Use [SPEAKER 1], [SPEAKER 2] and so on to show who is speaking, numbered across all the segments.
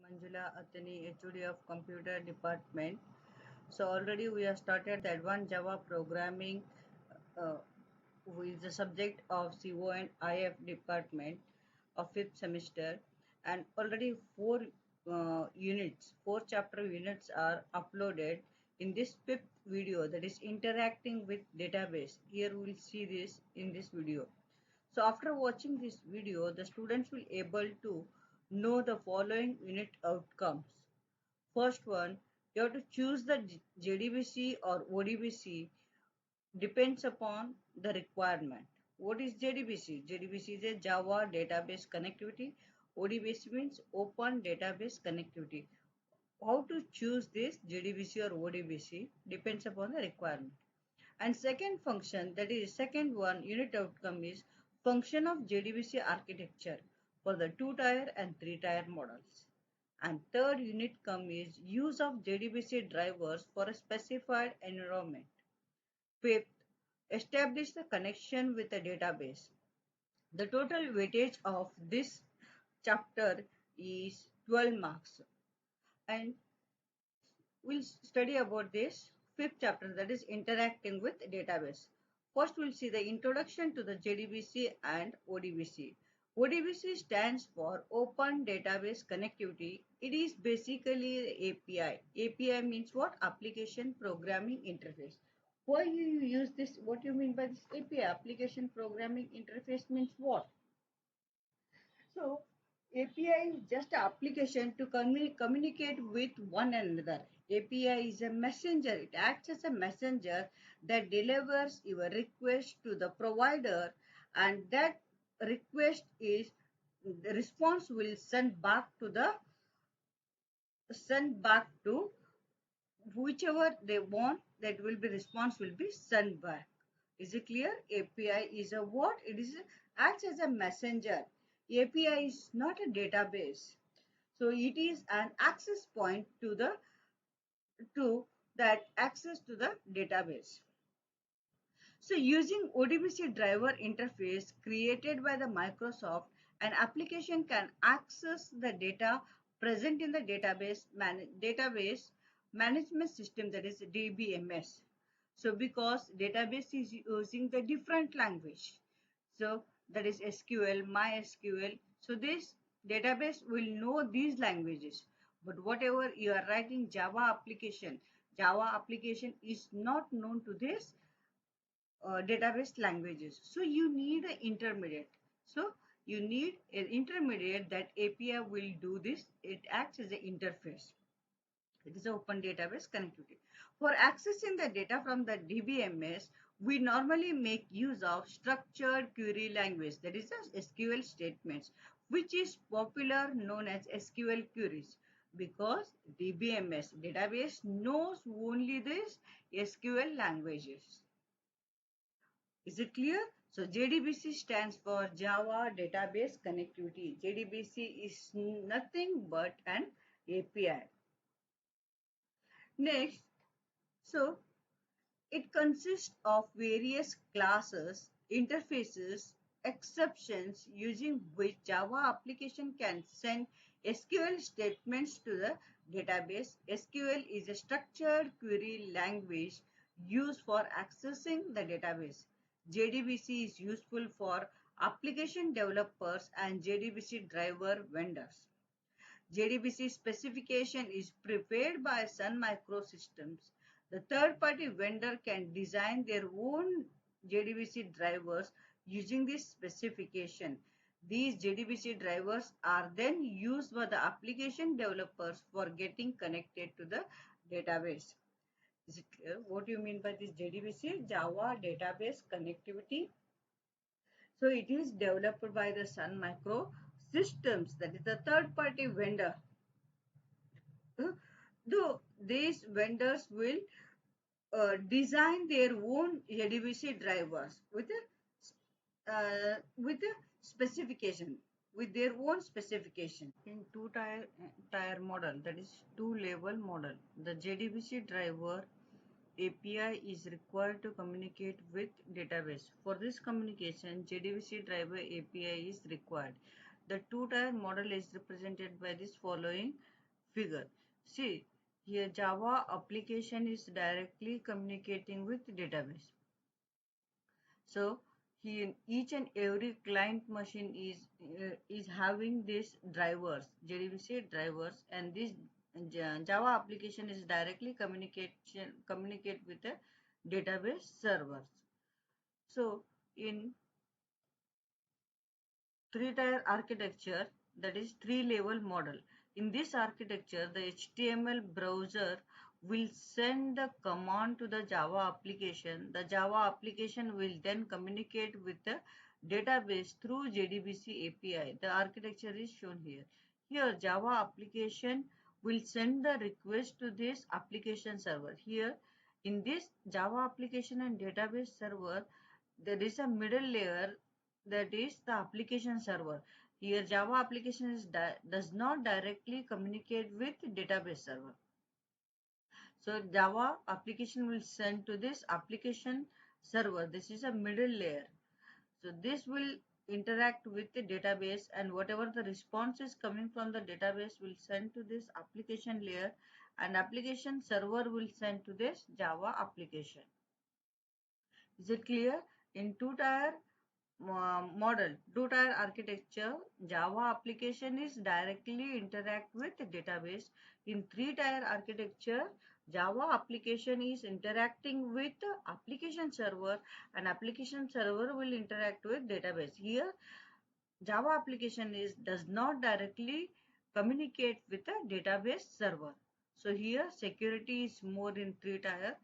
[SPEAKER 1] Manjula Athani, HOD of Computer Department. So already we have started the Advanced Java Programming uh, with the subject of CO and IF department of fifth semester, and already four chapter units are uploaded in this fifth video, that is interacting with database. Here we will see this in this video. So after watching this video, the students will able to know the following unit outcomes. First one, you have to choose the JDBC or ODBC depends upon the requirement. What is JDBC? JDBC is a Java Database Connectivity. ODBC means Open Database Connectivity. How to choose this JDBC or ODBC depends upon the requirement. And second function, that is second one unit outcome, is function of JDBC architecture for the 2-tier and 3-tier models. And third unit come is use of JDBC drivers for a specified environment. Fifth, establish the connection with the database. The total weightage of this chapter is 12 marks, and we'll study about this fifth chapter, that is interacting with database. First, we'll see the introduction to the JDBC and ODBC. ODBC stands for Open Database Connectivity. It is basically the API. API means what? Application Programming Interface. Why you use this? What you mean by this API? Application Programming Interface means what? So API is just an application to communicate with one another. API is a messenger. It acts as a messenger that delivers your request to the provider, and that request is the response will send back to whichever they want. That will be response will be sent back. Is it clear? API is a what? It is acts as a messenger. API is not a database. So it is an access point to that access to the database. So using ODBC driver interface created by the Microsoft, an application can access the data present in the database management system, that is DBMS. So because database is using the different language, so that is SQL, MySQL. So this database will know these languages. But whatever you are writing Java application is not known to this database languages. So you need an intermediate. So you need an intermediate. That API will do this. It acts as an interface. It is an open database connectivity. For accessing the data from the DBMS, we normally make use of structured query language, that is the SQL statements, which is popular known as SQL queries, because DBMS database knows only this SQL languages. Is it clear? So JDBC stands for Java Database Connectivity. JDBC is nothing but an API. Next, so it consists of various classes, interfaces, exceptions using which Java application can send SQL statements to the database. SQL is a structured query language used for accessing the database. JDBC is useful for application developers and JDBC driver vendors. JDBC specification is prepared by Sun Microsystems. The third-party vendor can design their own JDBC drivers using this specification. These JDBC drivers are then used by the application developers for getting connected to the database. Is it clear? What do you mean by this JDBC? Java Database Connectivity. So it is developed by the Sun Microsystems, that is the third-party vendor. Though these vendors will design their own JDBC drivers with a specification, with their own specification. In two-tier model, that is two-level model, the JDBC driver API is required to communicate with database. For this communication, JDBC driver API is required. The two-tier model is represented by this following figure. See, here Java application is directly communicating with database. So here each and every client machine is having these drivers, JDBC drivers, and this Java application is directly communicate with the database servers. So in three-tier architecture, that is three-level model. In this architecture, the HTML browser will send the command to the Java application. The Java application will then communicate with the database through JDBC API. The architecture is shown here. Here, Java application will send the request to this application server. Here, in this Java application and database server, there is a middle layer, that is the application server. Here Java application does not directly communicate with database server. So Java application will send to this application server. This is a middle layer. So this will interact with the database, and whatever the response is coming from the database will send to this application layer, and application server will send to this Java application. Is it clear? In two-tier model, two-tier architecture, Java application is directly interact with database. In three-tier architecture, Java application is interacting with application server, and application server will interact with database. Here, Java application does not directly communicate with the database server. So here security is more in three-tier.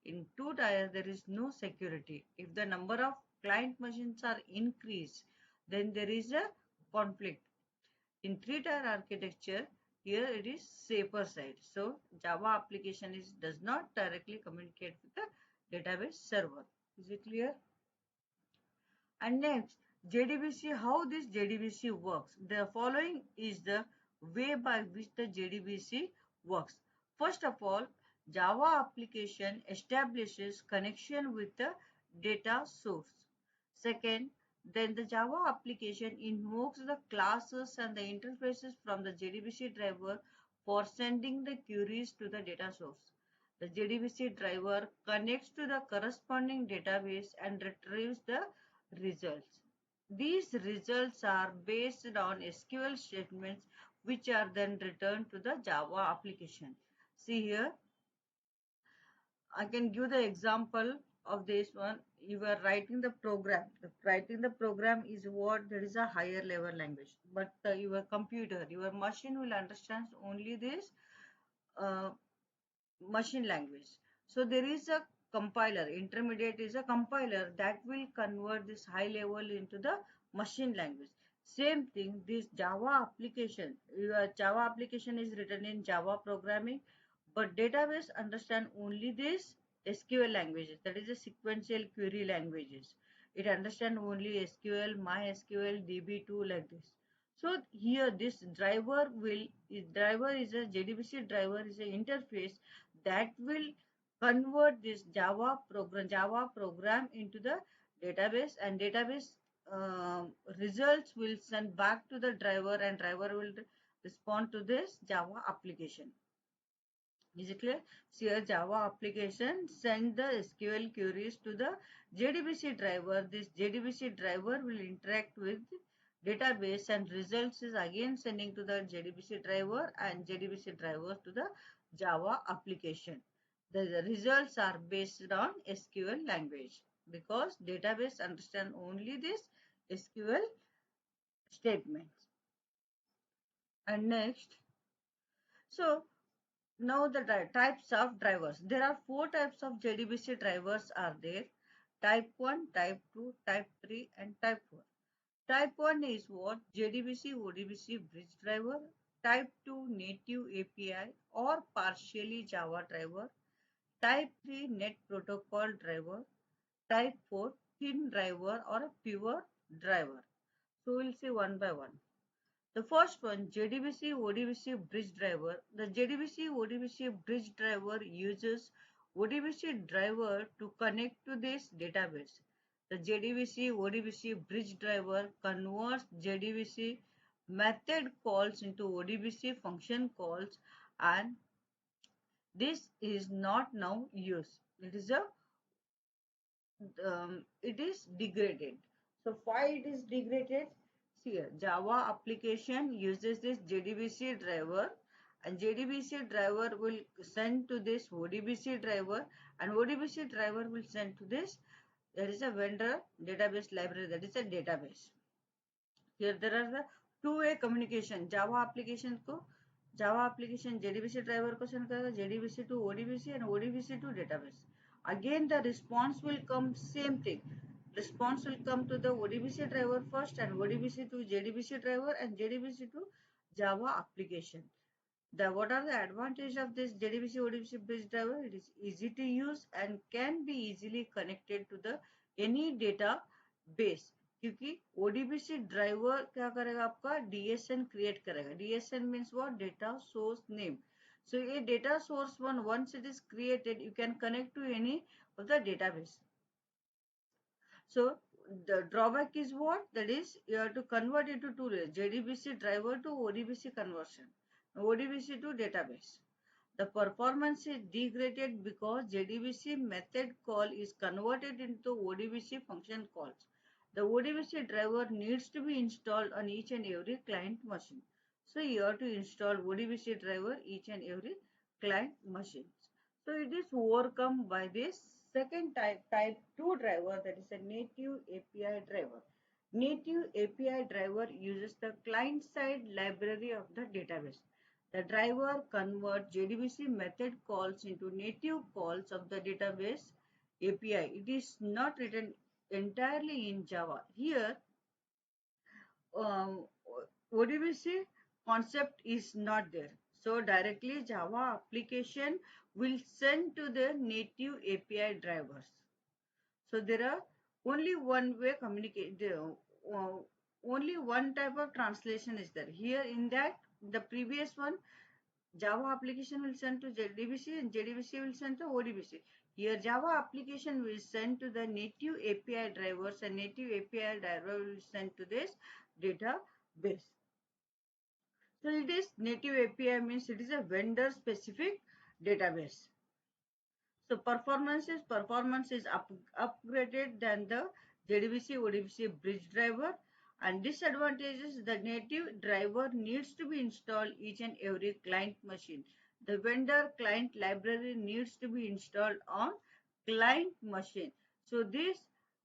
[SPEAKER 1] In two-tier, there is no security. If the number of client machines are increased, then there is a conflict. In three-tier architecture, here it is safer side. So Java application does not directly communicate with the database server. Is it clear? And next, JDBC, how this JDBC works. The following is the way by which the JDBC works. First of all, Java application establishes connection with the data source. Second, then the Java application invokes the classes and the interfaces from the JDBC driver for sending the queries to the data source. The JDBC driver connects to the corresponding database and retrieves the results. These results are based on SQL statements which are then returned to the Java application. See here, I can give the example of this one. You are writing the program. Writing the program is what, there is a higher level language. But your computer, your machine will understand only this uh, machine language. So there is a compiler, intermediate is a compiler that will convert this high level into the machine language. Same thing, this Java application, your Java application is written in Java programming, but database understand only this SQL languages, that is a sequential query languages. It understand only SQL, MySQL, DB2 like this. So here this driver is a JDBC driver is an interface that will convert this Java program into the database, and database results will send back to the driver, and driver will respond to this Java application. Is it clear? So here Java application send the SQL queries to the JDBC driver. This JDBC driver will interact with database, and results is again sending to the JDBC driver, and JDBC driver to the Java application. The results are based on SQL language because database understand only this SQL statements. And next, so now the types of drivers. There are four types of JDBC drivers are there. Type 1, Type 2, Type 3 and Type 4. Type 1 is what? JDBC ODBC bridge driver. Type 2 native API or partially Java driver. Type 3 net protocol driver. Type 4 thin driver or a pure driver. So we'll see one by one. The first one, JDBC ODBC bridge driver. The JDBC ODBC bridge driver uses ODBC driver to connect to this database. The JDBC ODBC bridge driver converts JDBC method calls into ODBC function calls, and this is not now used. It is degraded. So why it is degraded? See here, Java application uses this JDBC driver, and JDBC driver will send to this ODBC driver, and ODBC driver will send to this. There is a vendor database library, that is a database. Here there are the two-way communication. Java application JDBC driver को send करेगा, JDBC to ODBC and ODBC to database. Again the response will come same thing. Response will come to the ODBC driver first, and ODBC to JDBC driver, and JDBC to Java application. What are the advantages of this JDBC ODBC bridge driver? It is easy to use and can be easily connected to the any database. क्योंकि ODBC driver क्या करेगा, आपका DSN create करेगा. DSN means what? Data source name. So a data source one, once it is created, you can connect to any of the database. So the drawback is what? That is, you have to convert it to two layers, JDBC driver to ODBC conversion, ODBC to database. The performance is degraded because JDBC method call is converted into ODBC function calls. The ODBC driver needs to be installed on each and every client machine. So you have to install ODBC driver each and every client machine. So it is overcome by this second type 2 driver, that is a native API driver. Native API driver uses the client side library of the database. The driver converts JDBC method calls into native calls of the database API. It is not written entirely in Java. Here, um, ODBC concept is not there. So directly Java application will send to the native API drivers. So there are only one way communicate. Only one type of translation is there. Here in that, the previous one, Java application will send to JDBC and JDBC will send to ODBC. Here Java application will send to the native API drivers, and native API driver will send to this database. So it is native API means it is a vendor specific database. So performance is upgraded than the JDBC ODBC bridge driver, and disadvantages, the native driver needs to be installed each and every client machine. The vendor client library needs to be installed on client machine. So this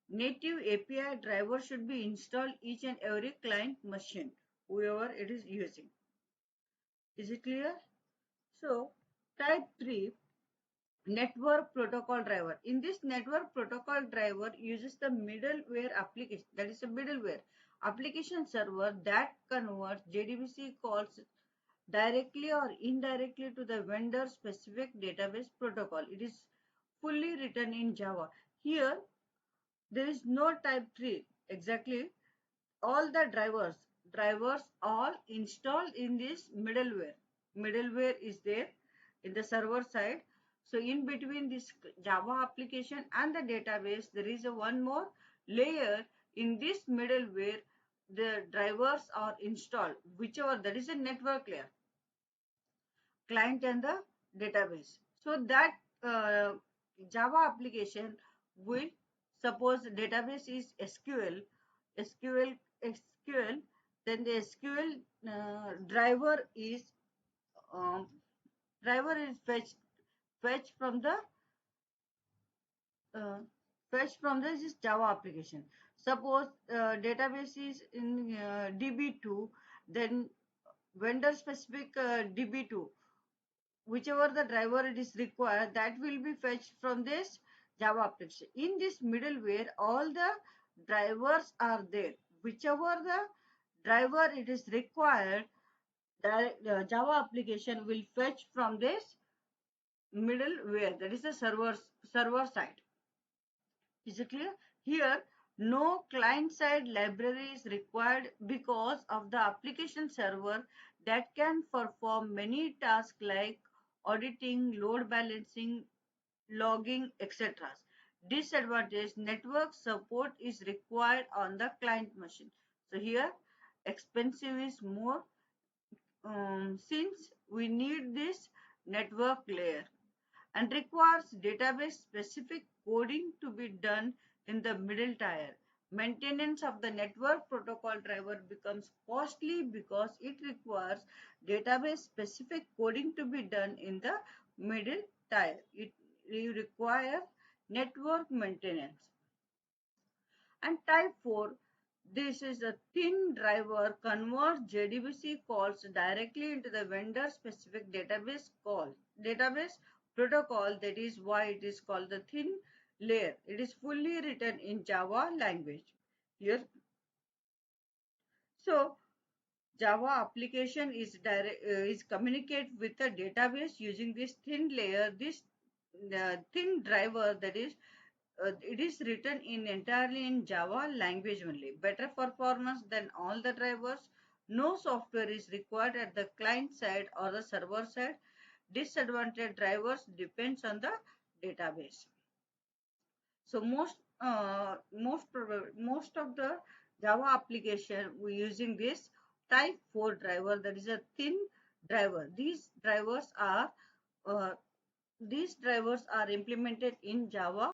[SPEAKER 1] native API driver should be installed each and every client machine, whoever it is using. Is it clear? So type 3, network protocol driver. In this network protocol driver uses the middleware application, that is a middleware application server that converts JDBC calls directly or indirectly to the vendor specific database protocol. It is fully written in Java. Here there is no type 3 exactly. All the drivers all installed in this middleware is there in the server side. So in between this Java application and the database, there is a one more layer. In this middleware, the drivers are installed, whichever, that is a network layer, client and the database. So that Java application will, suppose suppose database is SQL, then the SQL um, driver is fetch from the uh, this Java application. Suppose database is in DB2, then vendor specific DB2, whichever the driver it is required, that will be fetched from this Java application. In this middleware, all the drivers are there. Whichever the driver it is required, the Java application will fetch from this middleware, that is the server side. Is it clear? Here, no client-side library is required because of the application server that can perform many tasks like auditing, load balancing, logging, etc. Disadvantage, network support is required on the client machine. So here expensive is more since we need this network layer and requires database specific coding to be done in the middle tier. Maintenance of the network protocol driver becomes costly because it requires database specific coding to be done in the middle tier. It requires network maintenance. And type 4, this is a thin driver converts JDBC calls directly into the vendor specific database protocol. That is why it is called the thin layer. It is fully written in Java language. Here, so Java application is communicate with the database using this thin layer. This thin driver, that is it is written in entirely in Java language only. Better performance than all the drivers. No software is required at the client side or the server side. Disadvantaged drivers depends on the database. So most of the Java application we using this type 4 driver, that is a thin driver. Uh, these drivers are implemented in Java